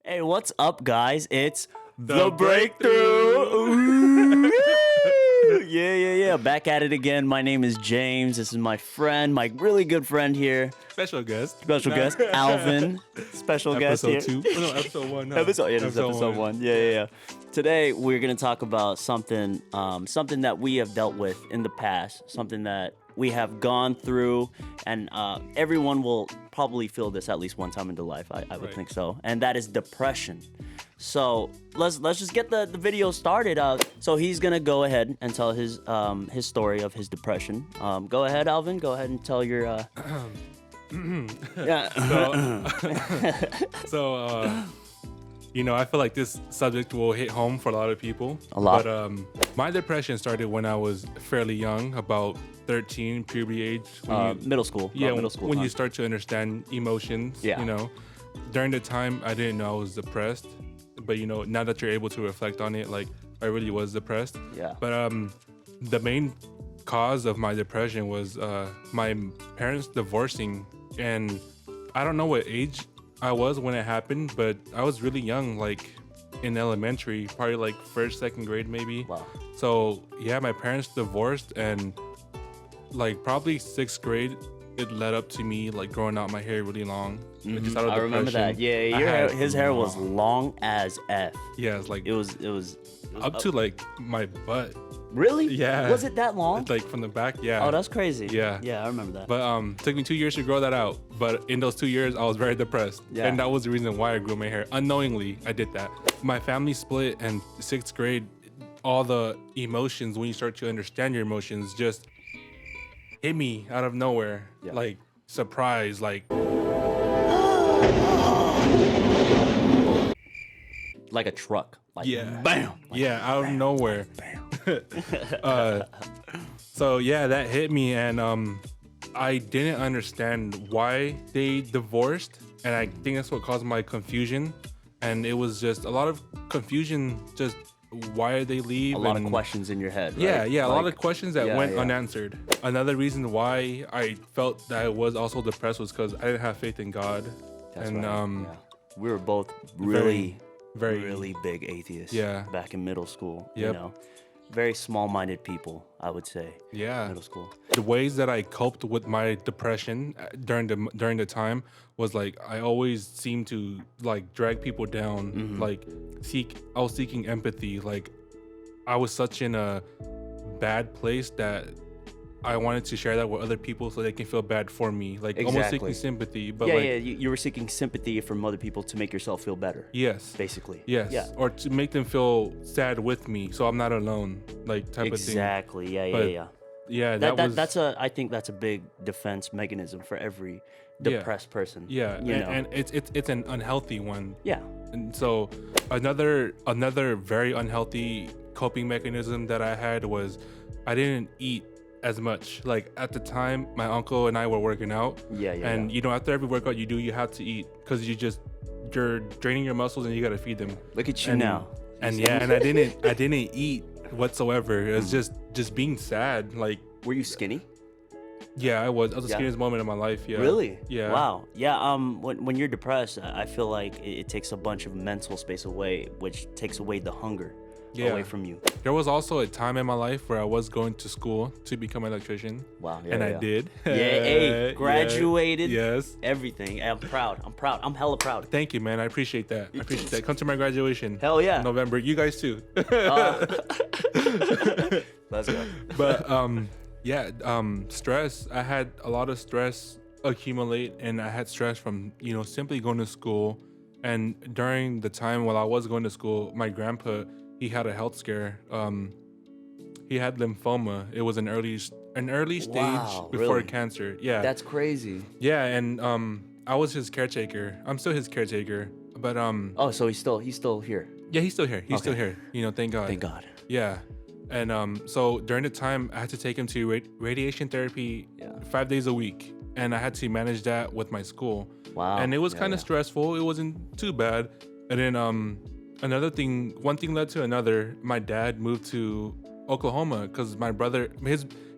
Hey, what's up, guys? It's The Breakthrough. Breakthrough. Ooh. Yeah. Back at it again. My name is James. This is my friend, my really good friend here. Special guest. Special guest, Alvin. Special guest here. Episode 2. Oh, no, episode 1. No. Episode one. Yeah. Today we're gonna talk about something that we have dealt with in the past, something that we have gone through, and everyone will probably feel this at least one time in their life. I would Right. think so, and that is depression. So let's just get the video started. So he's gonna go ahead and tell his story of his depression. Go ahead, Alvin. Go ahead and tell your. Yeah. So, I feel like this subject will hit home for a lot of people. A lot. But my depression started when I was fairly young, about 13, puberty age. Middle school. Yeah, middle school. when time. you start to understand emotions. Yeah. During the time, I didn't know I was depressed. But, now that you're able to reflect on it, like, I really was depressed. Yeah. But the main cause of my depression was my parents divorcing. And I don't know what age I was when it happened, but I was really young, like in elementary, probably like first, second grade maybe. Wow. So yeah, my parents divorced, and like probably sixth grade, it led up to me like growing out my hair really long. Just out of I remember that. depression. Yeah, I your hair, had his hair was long as F. Yeah, it's like It was up to like my butt, Really? Yeah. Was it that long? like from the back. Yeah. Oh, that's crazy. Yeah. Yeah, I remember that. But took me 2 years to grow that out. But in those 2 years, I was very depressed. Yeah. And that was the reason why I grew my hair. Unknowingly, I did that. My family split, and sixth grade, all the emotions, when you start to understand your emotions, just hit me out of nowhere. Yeah. Like surprise, like Like a truck. Like, Yeah. Bam. yeah, out of nowhere. Bam. So yeah, that hit me, and I didn't understand why they divorced, and I think that's what caused my confusion. And it was just a lot of confusion. Just why did they leave? A lot of and- questions in your head. Yeah, right? yeah, a lot Like, of questions that yeah, went yeah. unanswered. Another reason why I felt that I was also depressed was because I didn't have faith in God. That's and right. Yeah. We were both really big atheists. Yeah. Back in middle school. Yep. You know, very small-minded people, I would say. yeah. Middle school. The ways that I coped with my depression during the time was like I always seemed to like drag people down, Mm-hmm. like I was seeking empathy. Like I was such in a bad place that I wanted to share that with other people so they can feel bad for me, like almost Exactly. seeking sympathy. But Yeah, like, yeah. You were seeking sympathy from other people to make yourself feel better. yes, Basically. yes, Yeah. or to make them feel sad with me, so I'm not alone, like type of thing. Exactly. Yeah. But Yeah. Yeah, I think that's a big defense mechanism for every Yeah. depressed person. yeah, You know. and it's an unhealthy one. Yeah. And so another very unhealthy coping mechanism that I had was I didn't eat as much. Like at the time, my uncle and I were working out, Yeah. and after every workout you have to eat because you're draining your muscles and you gotta feed them. Look at you And- now. And yeah, and I didn't eat whatsoever. It was just being sad. Like Were you skinny? yeah, I was the Yeah. skinniest moment of my life. Yeah. Really? Yeah. Wow. Yeah. When you're depressed, I feel like it takes a bunch of mental space away, which takes away the hunger Yeah. away from you. There was also a time in my life where I was going to school to become an electrician. Wow. Yeah, And yeah. I did. Yeah. Hey, Yeah. graduated. Yes. Everything. I'm proud. I'm hella proud. Thank you, man. I appreciate that. Come to my graduation. Hell yeah. November. You guys too. Let's go. But stress. I had a lot of stress accumulate, and I had stress from simply going to school. And during the time while I was going to school, my grandpa, he had a health scare. He had lymphoma. It was an early stage Wow, before really? cancer. Yeah. That's crazy. Yeah, and I was his caretaker. I'm still his caretaker. But Oh, so he's still here. yeah, he's still here. He's still Okay. here. Thank God. Thank God. Yeah. And so during the time, I had to take him to radiation therapy Yeah. 5 days a week, and I had to manage that with my school. Wow. And it was Yeah, kind of yeah. stressful. It wasn't too bad. And then one thing led to another. My dad moved to Oklahoma because my brother,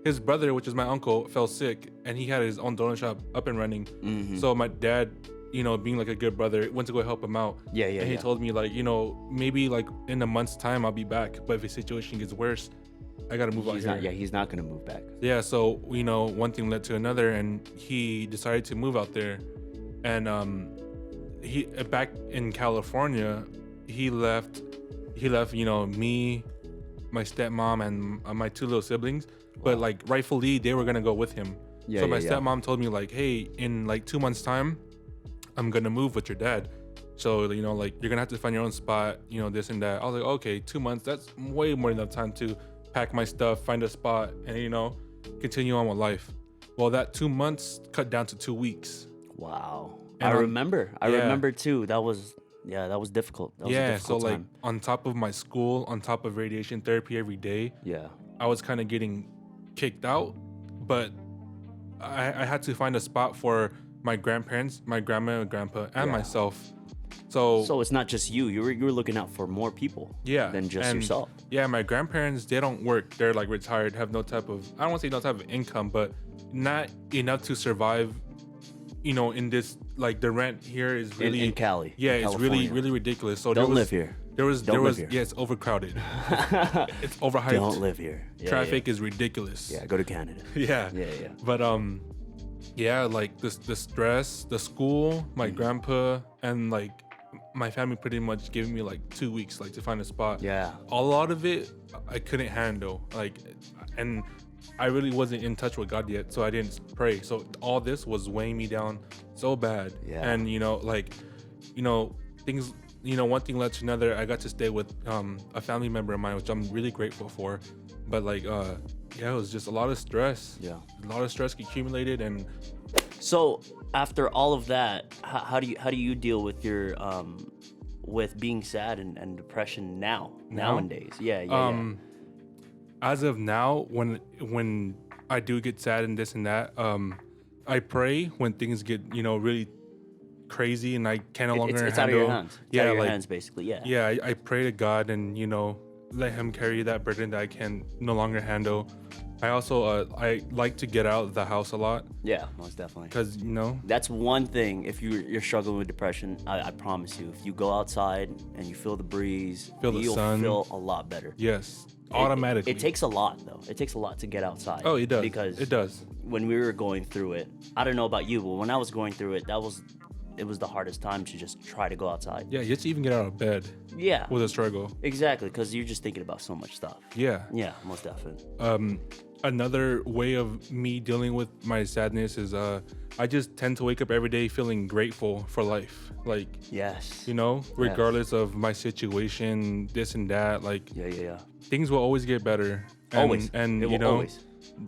his brother, which is my uncle, fell sick, and he had his own donut shop up and running. Mhm. So my dad being like a good brother, went to go help him out. Yeah, yeah, And he yeah. told me like, maybe like in a month's time I'll be back, but if the situation gets worse, I gotta move out He's here. not. Yeah, he's not gonna move back. Yeah, so one thing led to another, and he decided to move out there. And he back in California, he left me, my stepmom, and my two little siblings. But like rightfully, they were gonna go with him. Yeah, so my yeah. stepmom told me like, hey, in like 2 months time, I'm gonna move with your dad. So like you're gonna have to find your own spot, this and that. I was like, okay, 2 months, that's way more than enough time to pack my stuff, find a spot, and continue on with life. Well, that 2 months cut down to 2 weeks. Wow. And I remember. I yeah. remember too. That was difficult. That was a Yeah, so difficult like time. on top of my school, on top of radiation therapy every day, Yeah. I was kind of getting kicked out, but I had to find a spot for my grandparents, my grandma and grandpa, and Yeah. myself. So it's not just you. You were looking out for more people. yeah, Than just and yourself. Yeah, my grandparents, they don't work. They're like retired, have no type of, I don't want to say no type of income, but not enough to survive. In this, like the rent here is really in Cali. Yeah, in it's really California. really ridiculous. So Don't live here. There was Don't live here. yeah, it's overcrowded. It's overhyped. Don't live here. Yeah, Traffic is ridiculous. Yeah, go to Canada. Yeah. Yeah, yeah. But yeah, like the stress, the school, my grandpa, and like my family pretty much gave me like 2 weeks like to find a spot. Yeah. A lot of it I couldn't handle. And I really wasn't in touch with God yet, so I didn't pray. So all this was weighing me down so bad. Yeah. And things, one thing led to another. I got to stay with a family member of mine, which I'm really grateful for. But yeah, it was just a lot of stress. Yeah. A lot of stress accumulated, and So after all of that, how do you deal with your with being sad and depression nowadays? Yeah. as of now, when I do get sad and this and that, I pray when things get really crazy and I can no longer It's handle. out of your hands. It's yeah, out of your like hands, basically. Yeah. yeah, I pray to God and let Him carry that burden that I can no longer handle. I also I like to get out of the house a lot Yeah, most definitely. because That's one thing. If you're struggling with depression, I promise you, if you go outside and you feel the breeze, Feel the you'll sun. feel a lot better. yes, automatically. It takes a lot, though. It takes a lot to get outside. Oh, it does. Because It does. when we were going through it, I don't know about you, but when I was going through it, it was the hardest time to just try to go outside. Yeah, just to even get out of bed Yeah, was a struggle. exactly, because you're just thinking about so much stuff. Yeah. Yeah, most definitely. Another way of me dealing with my sadness is I just tend to wake up every day feeling grateful for life. Like, Yes. regardless of my situation, this and that, like Yeah. things will always get better. And, Always. And It will always.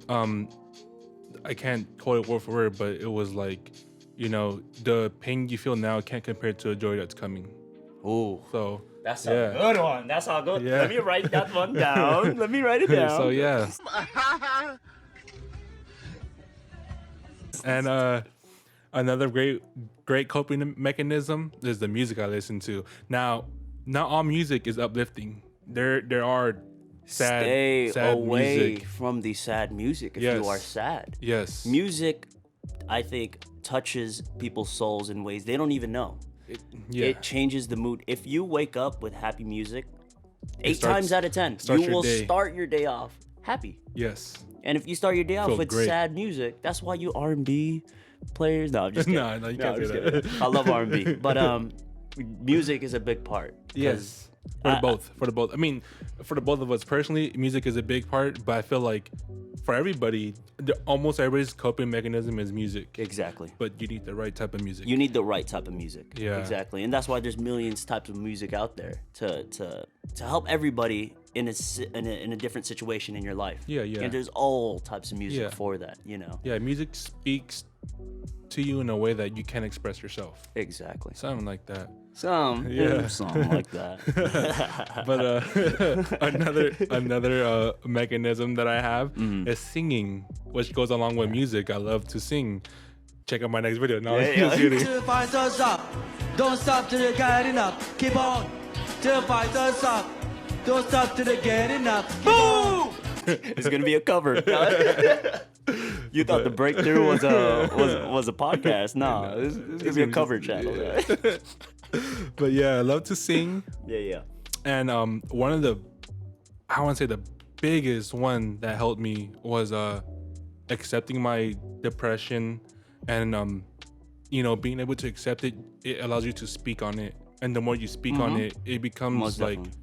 I can't quote it word for word, but it was like, the pain you feel now can't compare to the joy that's coming. Ooh. So That's Yeah. a good one. That's all good. Yeah. Let me write that one down. Let me write it down. so yeah. And another great coping mechanism is the music I listen to. Now, not all music is uplifting. There are sad, Stay sad away music. from the sad music if Yes. you are sad. Yes. Music, I think, touches people's souls in ways they don't even know. Yeah. It changes the mood. If you wake up with happy music, 8 starts- times out of 10, starts you your will day. start your day off happy. Yes. And if you start your day off Feel with great. sad music, that's why you R&B players. No, I'm just kidding. No, you No, can't I'm say just that. kidding. I love R&B, but music is a big part. 'Cause Yes. For the both. I mean, for the both of us personally, music is a big part, but I feel like for everybody, almost everybody's coping mechanism is music. Exactly. But you need the right type of music. You need the right type of music. Yeah. Exactly. And that's why there's millions types of music out there to help everybody in a different situation in your life. Yeah, yeah. And there's all types of music Yeah. for that, Yeah, music speaks to you in a way that you can't express yourself. Exactly. Something like that. Something like that. But another mechanism that I have is singing, which goes along with music. I love to sing. Check out my next video. No, Yeah. To fight us up, don't stop till you get enough. Keep on, to fight us up, don't stop till you get enough. Keep on. It's gonna be a cover. You thought the but- breakthrough was a podcast? No, this is gonna be a cover channel. But yeah, I love to sing. Yeah. And one of the, I want to say the biggest one that helped me was accepting my depression, and being able to accept it. It allows you to speak on it, and the more you speak on it, it becomes Most like definitely.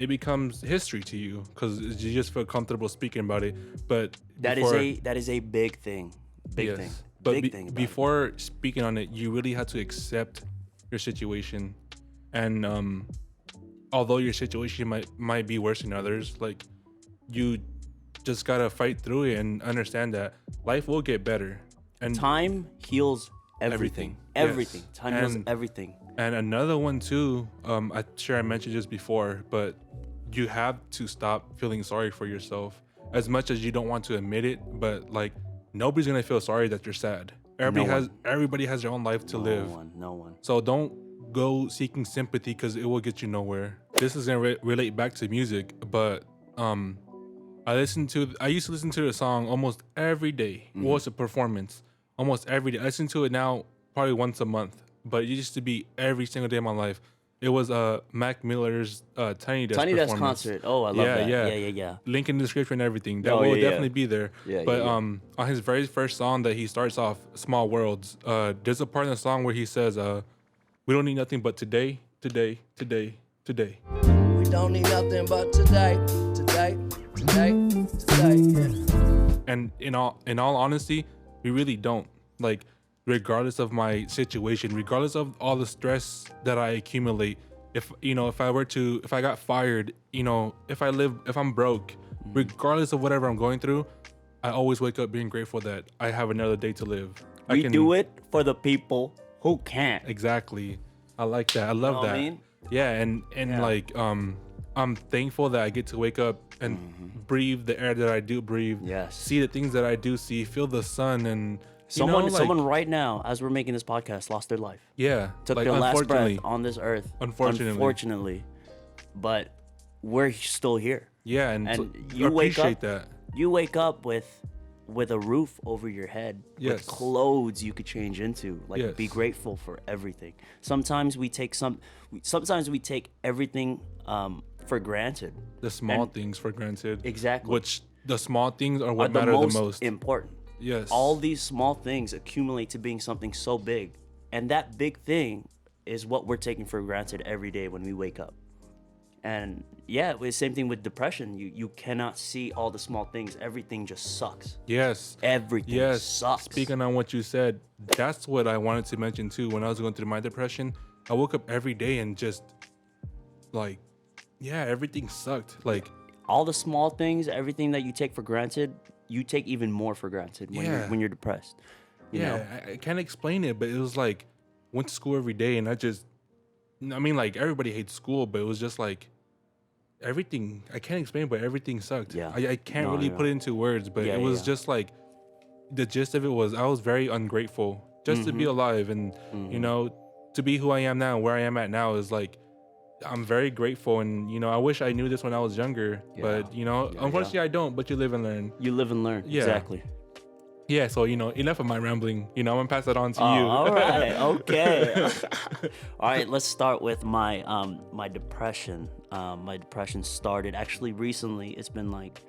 it becomes history to you because you just feel comfortable speaking about it. But That is a big thing. Big thing. But Big thing. About it. before speaking on it, you really have to accept your situation, and although your situation might be worse than others, like you just gotta fight through it and understand that life will get better. And Time heals everything. Everything. Yes. Time heals And- everything. And another one too, I'm sure I mentioned this before, but you have to stop feeling sorry for yourself. As much as you don't want to admit it, but like nobody's gonna feel sorry that you're sad. Everybody has their own life to live. No one. So don't go seeking sympathy because it will get you nowhere. This is gonna relate back to music, but I used to listen to the song almost every day. Well, it's a performance almost every day. I listen to it now probably once a month, but it used to be every single day of my life. It was Mac Miller's Tiny Desk Tiny Desk performance. concert. Oh, I love that. Yeah. Link in the description and everything. That Oh, will yeah. definitely be there. Yeah, But yeah. on his very first song that he starts off, Small Worlds, there's a part in the song where he says, we don't need nothing but today, today, today, today. We don't need nothing but today. Yeah. And in all honesty, we really don't. Like, regardless of my situation, regardless of all the stress that I accumulate, if I got fired, if I'm broke, regardless of whatever I'm going through, I always wake up being grateful that I have another day to live. We do it for the people who can't. Exactly. I like that. I love know what that. I mean? Yeah, and like I'm thankful that I get to wake up and breathe the air that I do breathe. Yes. See the things that I do see, feel the sun, and Someone right now, as we're making this podcast, lost their life. Yeah. Took like, their last breath unfortunately. on this earth. Unfortunately. But we're still here. Yeah, and you wake appreciate up. that. You wake up with a roof over your head, Yes. with clothes you could change into. Like, Yes. be grateful for everything. Sometimes we take everything for granted. The small And- things for granted. Exactly. Which the small things are Are what the matter most the most. important. Yes. All these small things accumulate to being something so big, and that big thing is what we're taking for granted every day when we wake up. And yeah, it's the same thing with depression. You cannot see all the small things. Everything just sucks. Yes. Everything Yes. sucks. Speaking on what you said, that's what I wanted to mention too. When I was going through my depression, I woke up every day and just like, yeah, everything sucked. Like, all the small things, everything that you take for granted, you take even more for granted when you're depressed. You know? I can't explain it, but it was like went to school every day, and like everybody hates school, but it was just like everything. I can't explain, but everything sucked. Yeah. I can't No, really yeah. put it into words, but Yeah, it was yeah. just like the gist of it was I was very ungrateful just to be Mm-hmm. alive, and to be who I am now, where I am at now is like I'm very grateful, and I wish I knew this when I was younger, but unfortunately I don't. But you live and learn. You live and learn. Yeah. Exactly. Yeah, so enough of my rambling. I'm gonna pass that on to you. All right. Okay. All right. Let's start with my my depression. My depression started actually recently. It's been like,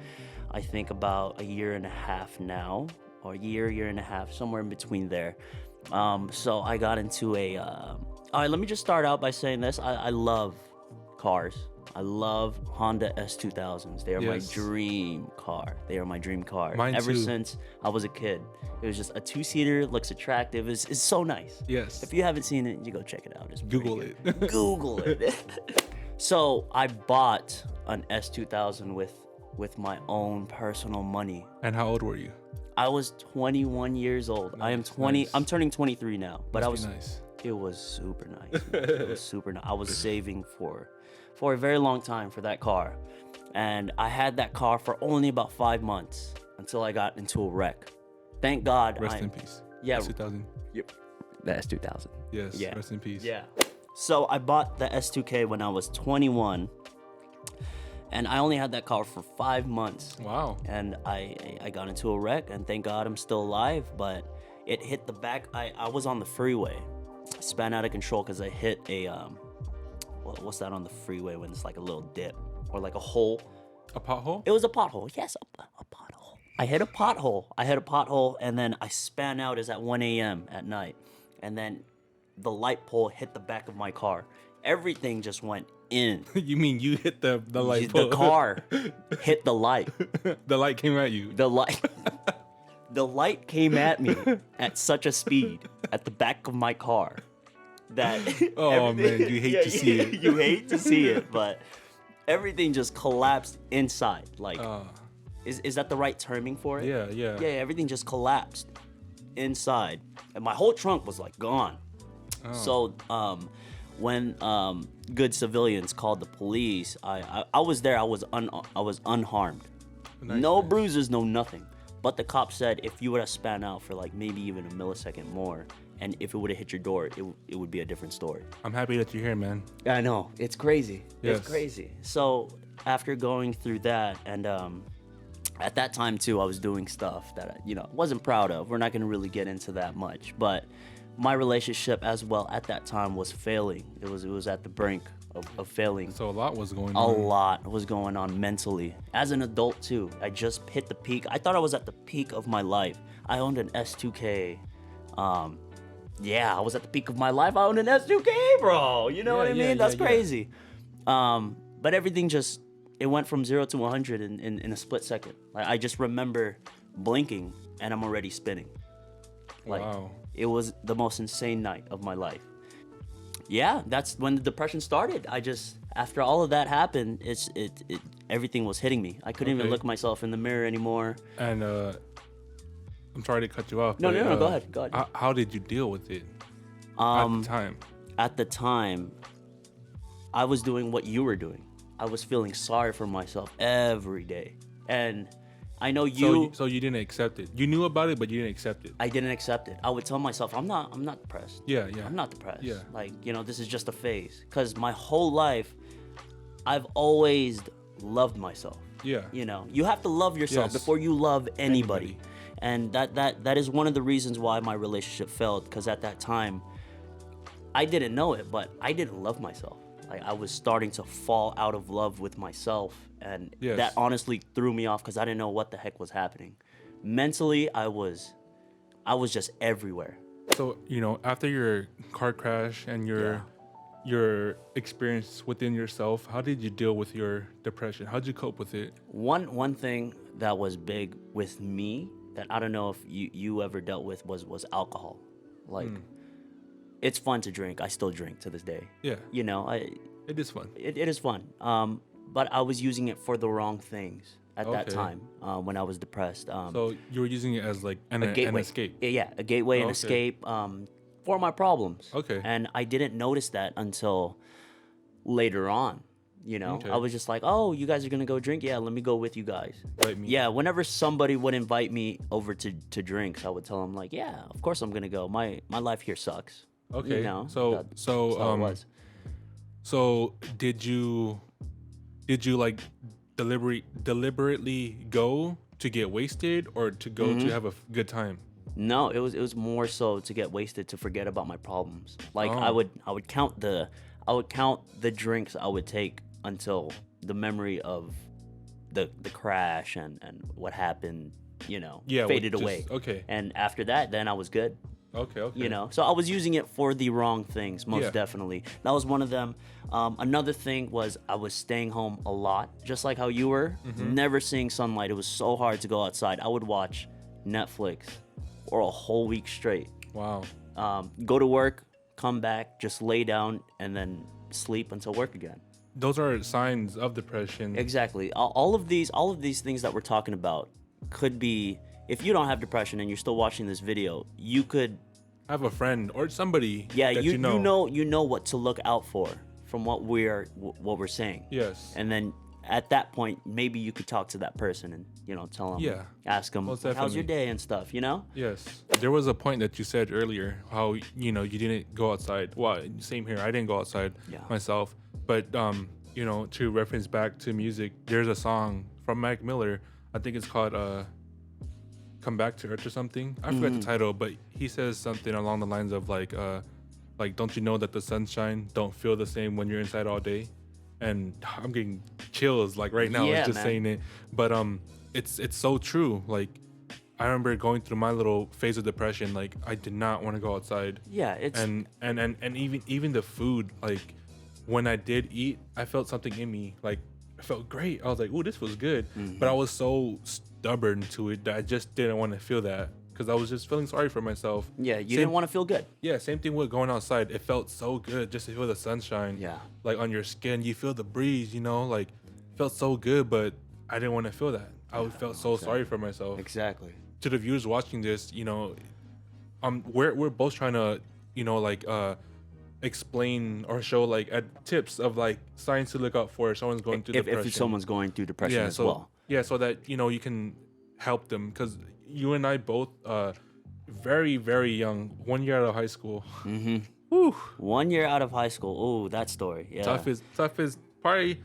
I think about a year and a half now, or year and a half, somewhere in between there. So I got into a. All right. Let me just start out by saying this. I love cars. I love Honda S2000s. They are my Yes. dream car. They are my dream car. Mine Ever too. since I was a kid. It was just a two-seater, looks attractive. It's so nice. Yes. If you haven't seen it, you go check it out. It's pretty Google good. it. Google it. So I bought an S2000 with my own personal money. And how old were you? I was 21 years old. I am 20. nice. I'm turning 23 now. But Must be nice. It was super nice. Man. It was super nice. I was saving for a very long time for that car. And I had that car for only about 5 months until I got into a wreck. Thank God. Rest in peace. Yeah. S2000. Yep. The S2000. Yes. Yeah. Rest in peace. Yeah. So I bought the S2K when I was 21. And I only had that car for 5 months. Wow. And I got into a wreck, and thank God I'm still alive, but it hit the back. I was on the freeway. I spun out of control because I hit a, what's that on the freeway when it's like a little dip or like a hole? A pothole? It was a pothole. Yes, a pothole. I hit a pothole, and then I span out. It's at 1 a.m. at night. And then the light pole hit the back of my car. Everything just went in. You mean you hit the light pole? The car hit the light. The light came at you. The light came at me at such a speed at the back of my car that Oh man, you hate to see it. You hate to see it, but everything just collapsed inside. Like, is that the right terming for it? Yeah. Yeah, everything just collapsed inside, and my whole trunk was like gone. So when good civilians called the police, I was there. I was unharmed. No bruises, no nothing. But the cop said if you would have span out for like maybe even a millisecond more, and if it would have hit your door, it would be a different story. I'm happy that you're here, man. I know. It's crazy. Yes. It's crazy. So after going through that, and at that time too, I was doing stuff that I wasn't proud of. We're not going to really get into that much, but my relationship as well at that time was failing. It was at the brink of failing. So a lot was going A on. lot was going on mentally. As an adult too, I just hit the peak. I thought I was at the peak of my life. I owned an S2K. Yeah, I was at the peak of my life. I owned an S2K, bro. You know what I mean? That's crazy. But everything it went from 0 to 100 in a split second. Like, I just remember blinking and I'm already spinning. Like, Wow. It was the most insane night of my life. Yeah, that's when the depression started. After all of that happened, everything was hitting me. I couldn't even look myself in the mirror anymore. And I'm sorry to cut you off. No, but, go ahead. How did you deal with it at the time? At the time, I was doing what you were doing. I was feeling sorry for myself every day. And I know you... So you didn't accept it. You knew about it, but you didn't accept it. I didn't accept it. I would tell myself, I'm not depressed. Yeah. I'm not depressed. Yeah. Like, this is just a phase. Because my whole life, I've always loved myself. Yeah. You have to love yourself before you love anybody. And that is one of the reasons why my relationship failed. Because at that time, I didn't know it, but I didn't love myself. Like, I was starting to fall out of love with myself. And that honestly threw me off because I didn't know what the heck was happening. Mentally, I was just everywhere. So, after your car crash and your experience within yourself, how did you deal with your depression? How did you cope with it? One thing that was big with me that I don't know if you ever dealt with was alcohol. Like, it's fun to drink. I still drink to this day. Yeah. It is fun. It is fun. But I was using it for the wrong things at that time when I was depressed. So you were using it as like an escape. Yeah, a gateway, an escape for my problems. Okay. And I didn't notice that until later on. I was just like, oh, you guys are gonna go drink? Yeah, let me go with you guys. Invite me. Yeah, whenever somebody would invite me over to drinks, I would tell them like, yeah, of course I'm gonna go. My life here sucks. Okay. That's how it was. So did you like deliberately go to get wasted or to go to have a good time? No, it was more so to get wasted, to forget about my problems. Like, I would count the drinks I would take until the memory of the crash and what happened, faded away. Okay. And after that, then I was good. Okay. So I was using it for the wrong things, most definitely. That was one of them. Another thing was I was staying home a lot, just like how you were. Never seeing sunlight. It was so hard to go outside. I would watch Netflix for a whole week straight. Wow. Go to work, come back, just lay down, and then sleep until work again. Those are signs of depression. Exactly. All of these things that we're talking about could be... If you don't have depression and you're still watching this video, you could have a friend or somebody. Yeah, that you know what to look out for from what we're saying. Yes. And then at that point, maybe you could talk to that person and tell them, ask them, how's your day and stuff. Yes. There was a point that you said earlier how you didn't go outside. Well, same here. I didn't go outside myself, but to reference back to music, there's a song from Mac Miller. I think it's called "Come Back to Earth" or something. I forgot the title, but he says something along the lines of like, don't you know that the sunshine don't feel the same when you're inside all day? And I'm getting chills like right now, Yeah, just man. saying it. But it's so true. Like, I remember going through my little phase of depression. Like, I did not want to go outside. Yeah, it's And even the food, like when I did eat, I felt something in me. Like, I felt great. I was like, "Ooh, this was good." But I was so stubborn to it that I just didn't want to feel that because I was just feeling sorry for myself. yeah. You didn't want to feel good. Yeah, same thing with going outside. It felt so good just to feel the sunshine. Yeah. Like on your skin, you feel the breeze. Like it felt so good, but I didn't want to feel that. I felt so sorry for myself. Exactly. To the viewers watching this, we're both trying to, explain or show like tips of like signs to look out for if someone's going through depression. If someone's going through depression as well. Yeah, so that you can help them, because you and I both very, very young, 1 year out of high school. Whew. 1 year out of high school. Oh, that story. Yeah. Tough is probably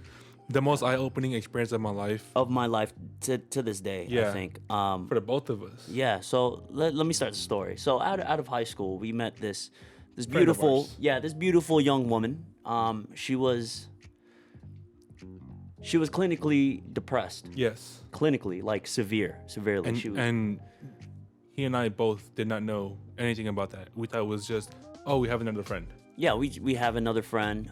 the most eye-opening experience of my life. Of my life to this day, Yeah. I think. For the both of us. Yeah, so let me start the story. So out of high school, we met this Friend of beautiful, ours. this beautiful young woman. She was clinically depressed. Yes. Clinically, like severely. And She was, and he and I both did not know anything about that. We thought it was just, oh, we have another friend. yeah, we have another friend.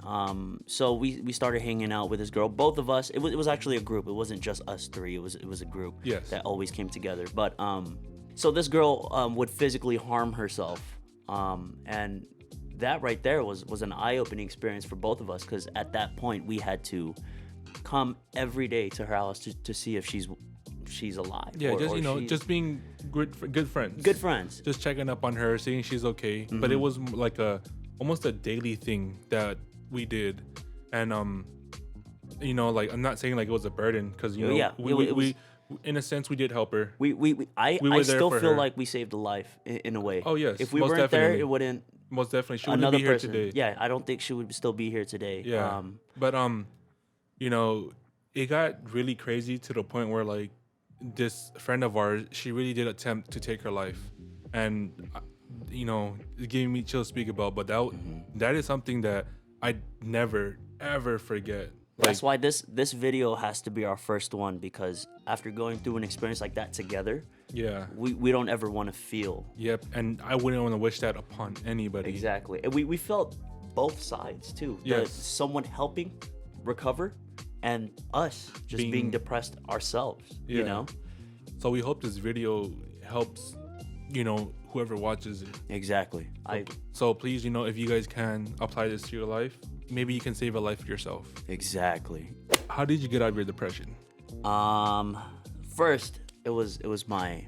So we started hanging out with this girl. Both of us. It was actually a group. It wasn't just us three. It was a group. Yes. That always came together. But so this girl would physically harm herself. And that right there was an eye-opening experience for both of us, because at that point we had to come every day to her house to see if she's alive. Yeah, or just just being good friends. good friends. Just checking up on her, seeing she's okay. But it was like almost a daily thing that we did, and like, I'm not saying like it was a burden, because Yeah, we in a sense we did help her. I were there still for feel her. like we saved a life in a way. Oh, yes, If we most weren't there, definitely. it wouldn't. Most definitely, she wouldn't Another be here person. today. Yeah, I don't think she would still be here today. Yeah. But it got really crazy to the point where, like, this friend of ours, she really did attempt to take her life, and it gave me chills to speak about. But that is something that I never ever forget. That's why this video has to be our first one, because after going through an experience like that together, Yeah. we don't ever want to feel. Yep. And I wouldn't want to wish that upon anybody. Exactly. And we felt both sides too. Yes. Someone helping recover, and us just being depressed ourselves. Yeah. So we hope this video helps, whoever watches it. Exactly. So please, if you guys can apply this to your life, maybe you can save a life yourself. Exactly. How did you get out of your depression? First it was my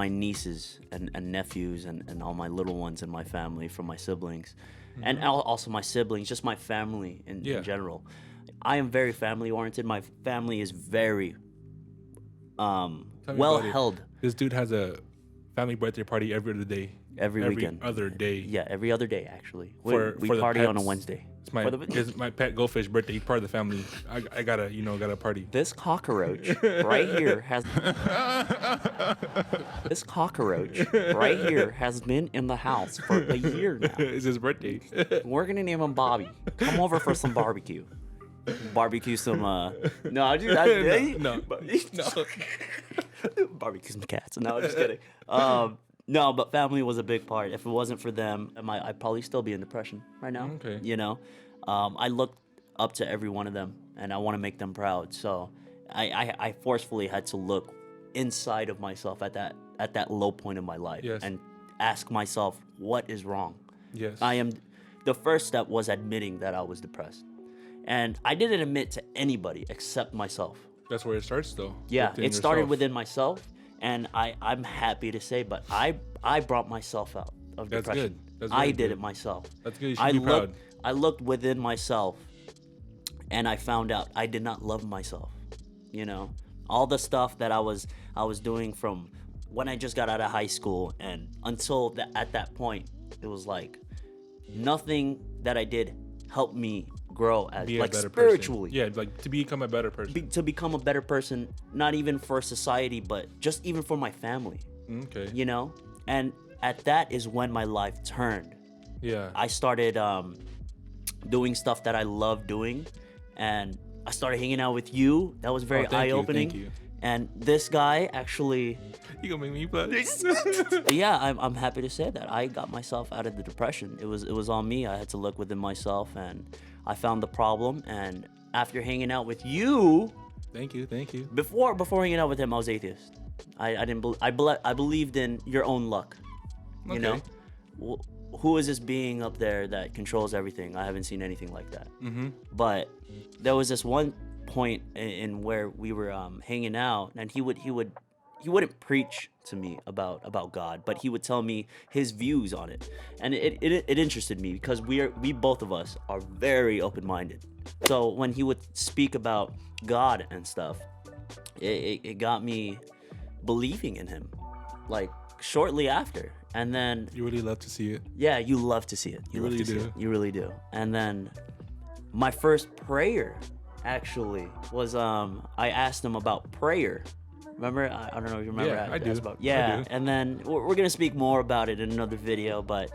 nieces and nephews and all my little ones in my family from my siblings, and also my siblings, just my family in general. I am very family oriented. My family is very well held. This dude has a family birthday party every other day. Every weekend. Other day. Yeah, every other day actually. We For the party on a pets. Wednesday. It's my pet goldfish birthday. He's part of the family. I gotta party. This cockroach right here has been in the house for a year now. It's his birthday. We're gonna name him Bobby. Come over for some barbecue. Barbecue some no, barbecue some cats. No, just kidding. No, but family was a big part. If it wasn't for them, I'd probably still be in depression right now. Okay. I looked up to every one of them, and I want to make them proud. So I forcefully had to look inside of myself at that low point in my life, Yes. and ask myself, what is wrong? Yes. The first step was admitting that I was depressed. And I didn't admit to anybody except myself. That's where it starts, though. Yeah, within it started yourself. within myself, and I'm happy to say, but I brought myself out of That's depression. good. That's I very did good. it myself. That's good. You should be proud. I looked within myself, and I found out I did not love myself. All the stuff that I was doing from when I just got out of high school and at that point, it was like nothing that I did helped me grow as Be a like better spiritually. person. Yeah, like to become a better person. To become a better person, not even for society, but just even for my family. Okay. You know? And at that is when my life turned. Yeah. I started doing stuff that I love doing, and I started hanging out with you. That was very eye-opening. Thank you. And this guy actually, You gonna make me blush? yeah, I'm happy to say that I got myself out of the depression. It was on me. I had to look within myself, and I found the problem. And after hanging out with you, Thank you. before hanging out with him, I was atheist. I didn't I believed in your own luck. You know, who is this being up there that controls everything? I haven't seen anything like that. Mm-hmm. But there was this one point in where we were hanging out, and he wouldn't preach to me about God, but he would tell me his views on it, and it interested me because we both of us are very open-minded. So when he would speak about God and stuff, it got me believing in him, like shortly after. And then You really love to see it. yeah, you love to see it. You really love to see do. it. You really do. And then my first prayer actually was I asked him about prayer. Remember? I don't know if you remember. Yeah, I do. About, I yeah. do. And then we're gonna speak more about it in another video. But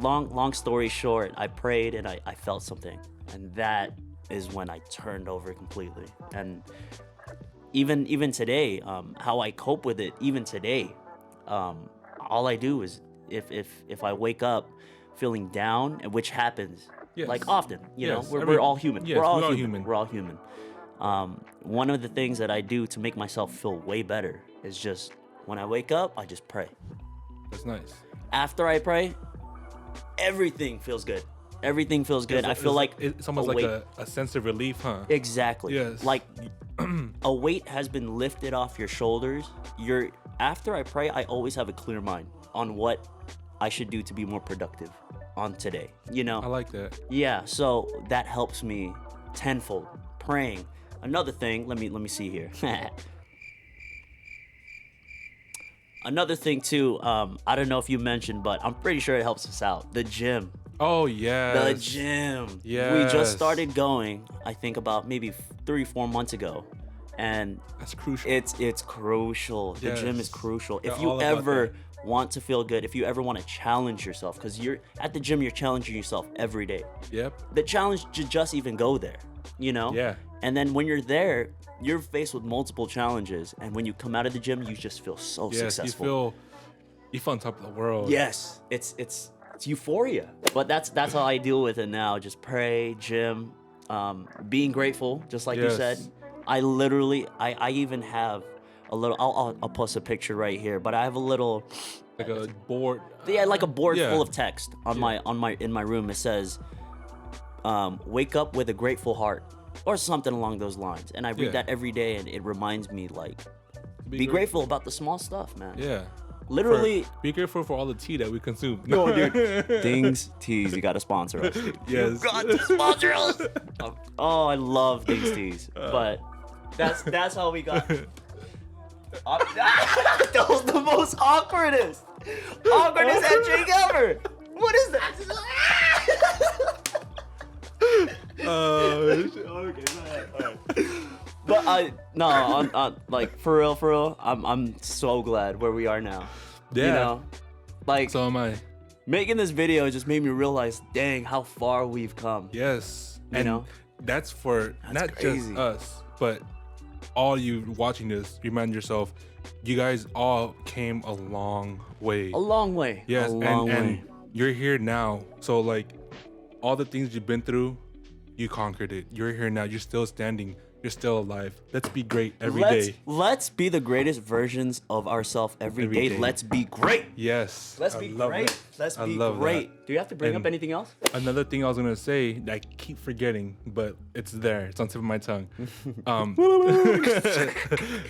long story short, I prayed and I felt something, and that is when I turned over completely. And even today, how I cope with it, even today, all I do is if I wake up feeling down, which happens Yes. like often, you know, Yes. we're all human. Yes, we're all we're all human. human. We're all human. One of the things that I do to make myself feel way better is just when I wake up, I just pray. That's nice. After I pray, everything feels good. Everything feels good. I feel like it's almost like weight- a sense of relief, huh? Exactly. Yes. Like a weight has been lifted off your shoulders. After I pray, I always have a clear mind on what I should do to be more productive on today. You know? I like that. Yeah, so that helps me tenfold. Praying. Another thing, let me see here. Another thing too, I don't know if you mentioned, but I'm pretty sure it helps us out. The gym. Oh yeah. The gym. We Yes. just started going, I think about maybe 3-4 months ago. And That's crucial. it's crucial. The gym is Yes. crucial. They're If you all about ever that. want to feel good, if you ever want to challenge yourself, because you're at the gym, you're challenging yourself every day. Yep. The challenge to just even go there, you know? Yeah. And then when you're there, you're faced with multiple challenges. And when you come out of the gym, you just feel so Yes. successful. You feel on top of the world. Yes, it's euphoria. But that's how I deal with it now. Just pray, gym, being grateful, just like you Yes. said. I literally, I even have a little. I'll post a picture right here. But I have a little, Like a board. yeah, like a board Yeah. full of text in my room. It says, "Wake up with a grateful heart," or something along those lines. And I read Yeah. that every day, and it reminds me like, be great- grateful about the small stuff, man. Yeah. Literally. Be grateful for all the tea that we consume. No, dude. Things Teas, you gotta sponsor us, dude. Yes. You got to sponsor us. Oh, I love Things Teas, but that's how we got. That was the most awkwardest handshake ever. What is that? Okay, all right. But like for real, I'm so glad where we are now. Yeah. You know, like So am I. making this video just made me realize, dang, how far we've come. Yes. You And know? that's for not crazy. just us, but all you watching this. Remind yourself, you guys all came a long way. A long way. Yes, a long way. and you're here now. So like all the things you've been through, you conquered it. You're here now. You're still standing. You're still alive. Let's be great every day. Let's be the greatest versions of ourselves every Every day. day. Let's be great. Yes. Let's I be love great. that. Let's I be love great. that. Do you have to bring up And anything else? Another thing I was gonna say that I keep forgetting, but it's there. It's on the tip of my tongue.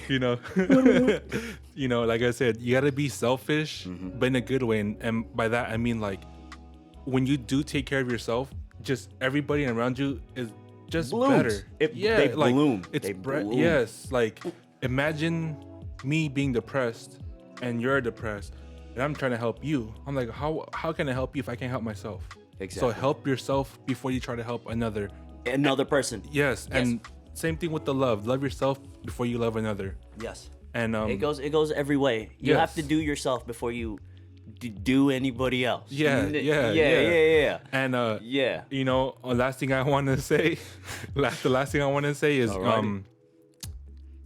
You know, like I said, you gotta be selfish, but in a good way. And by that I mean like when you do take care of yourself, just everybody around you is just Blooms. better. They like bloom. it's They bloom. yes. Like imagine me being depressed and you're depressed. And I'm trying to help you. I'm like, how can I help you if I can't help myself? Exactly. So help yourself before you try to help another. another person. Yes, and same thing with the love. Love yourself before you love another. Yes. And It goes every way. You have to Yes. do yourself before you do anybody else. Yeah. And Yeah. you know, last thing I want to say, the last thing I want to say is, Alrighty.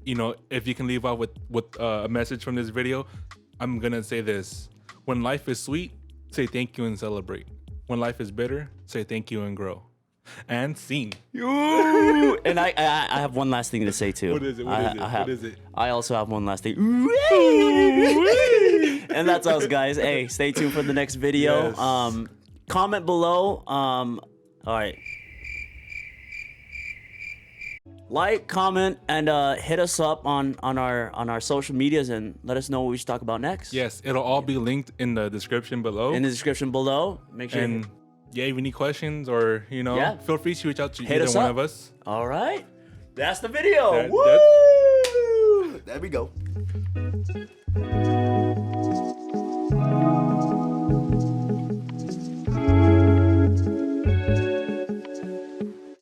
you know, if you can leave out with a message from this video, I'm gonna say this: when life is sweet, say thank you and celebrate. When life is bitter, say thank you and grow. And scene. And I have one last thing to say too. What is it? What is it? I also have one last thing. And that's us, guys. Hey, stay tuned for the next video. Yes. Comment below. All right. Like, comment, and hit us up on our social medias and let us know what we should talk about next. Yes, it'll all be linked in the description below. In the description below. Make sure. And yeah, if you need questions or, you know, Yeah. feel free to reach out to Hit either us one up. of us. All right. That's the video. That- Woo! There we go.